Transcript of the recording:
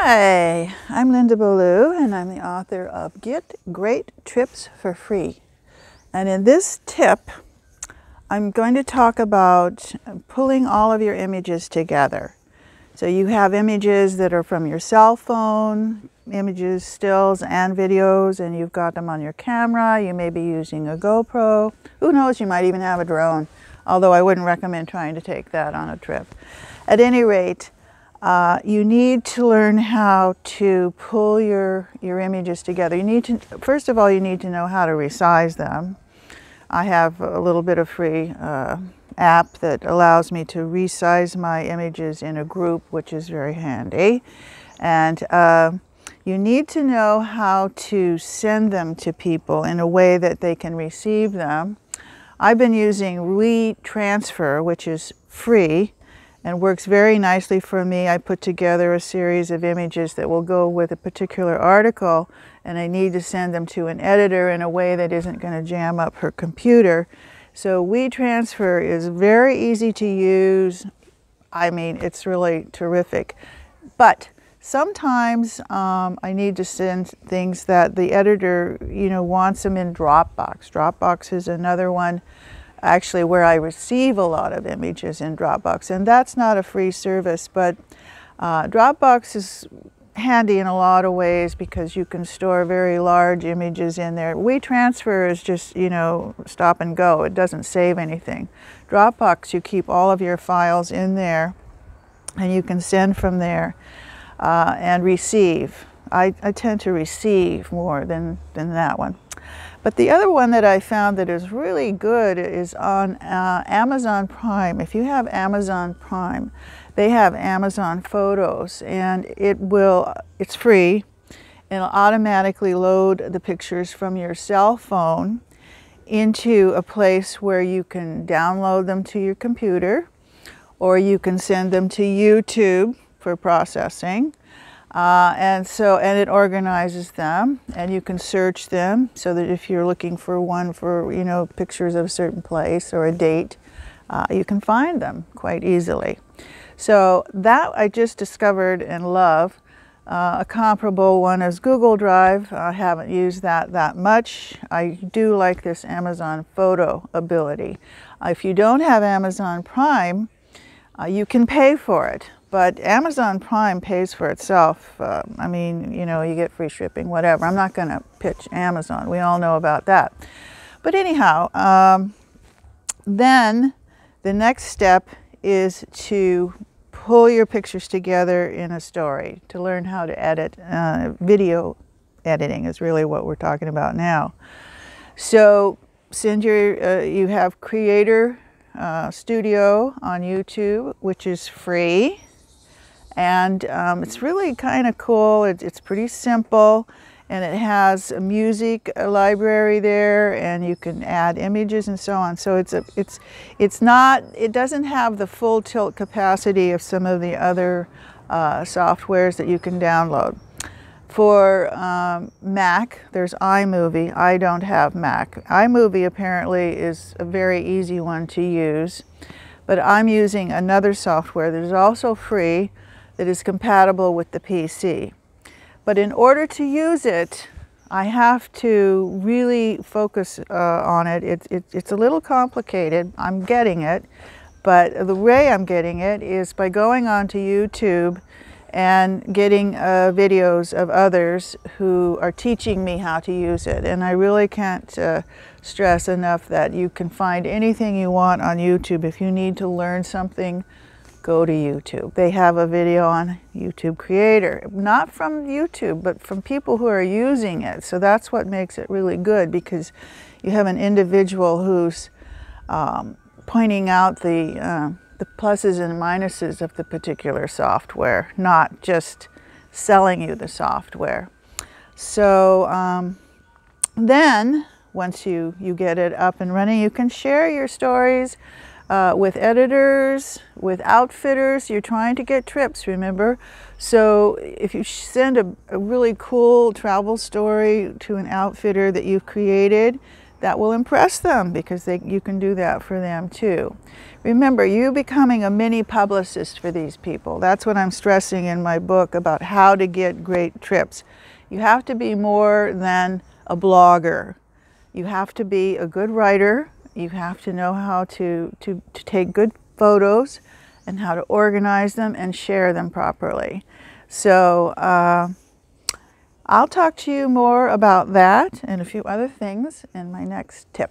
Hi, I'm Linda Beaulieu and I'm the author of Get Great Trips for Free. And in this tip, I'm going to talk about pulling all of your images together. So you have images that are from your cell phone, images, stills, and videos, and you've got them on your camera. You may be using a GoPro. Who knows, you might even have a drone, although I wouldn't recommend trying to take that on a trip. At any rate, you need to learn how to pull your images together. You need to, first of all, you need to know how to resize them. I have a little bit of free app that allows me to resize my images in a group, which is very handy. And you need to know how to send them to people in a way that they can receive them. I've been using WeTransfer, which is free and works very nicely for me. I put together a series of images that will go with a particular article, and I need to send them to an editor in a way that isn't going to jam up her computer. So WeTransfer is very easy to use. I mean, it's really terrific. But sometimes I need to send things that the editor, wants them in Dropbox. Dropbox is another one actually where I receive a lot of images in Dropbox, and that's not a free service, but Dropbox is handy in a lot of ways because you can store very large images in there. WeTransfer is just, stop and go. It doesn't save anything. Dropbox, you keep all of your files in there and you can send from there and receive. I tend to receive more than that one. But the other one that I found that is really good is on Amazon Prime. If you have Amazon Prime, they have Amazon Photos, and it's free. It'll automatically load the pictures from your cell phone into a place where you can download them to your computer, or you can send them to YouTube for processing. And it organizes them, and you can search them so that if you're looking for one for, pictures of a certain place or a date, you can find them quite easily. So that I just discovered and love. A comparable one is Google Drive. I haven't used that much. I do like this Amazon Photo ability. If you don't have Amazon Prime, you can pay for it. But Amazon Prime pays for itself. I mean, you get free shipping, whatever. I'm not going to pitch Amazon. We all know about that. But anyhow, then the next step is to pull your pictures together in a story, to learn how to edit. Video editing is really what we're talking about now. So you have Creator Studio on YouTube, which is free. And it's really kind of cool. It's pretty simple, and it has a music library there, and you can add images and so on. So it doesn't have the full tilt capacity of some of the other softwares that you can download. For Mac, there's iMovie. I don't have Mac. iMovie apparently is a very easy one to use, but I'm using another software that is also free, that is compatible with the PC. But in order to use it, I have to really focus on it. It's a little complicated. I'm getting it, but the way I'm getting it is by going onto YouTube and getting videos of others who are teaching me how to use it. And I really can't stress enough that you can find anything you want on YouTube. If you need to learn something, go to YouTube. They have a video on YouTube Creator, not from YouTube, but from people who are using it. So that's what makes it really good, because you have an individual who's pointing out the pluses and minuses of the particular software, not just selling you the software. So then, once you get it up and running, you can share your stories with editors, with outfitters. You're trying to get trips, remember? So if you send a really cool travel story to an outfitter that you've created, that will impress them, because you can do that for them too. Remember, you becoming a mini publicist for these people. That's what I'm stressing in my book about how to get great trips. You have to be more than a blogger. You have to be a good writer. You have to know how to take good photos and how to organize them and share them properly. So I'll talk to you more about that and a few other things in my next tip.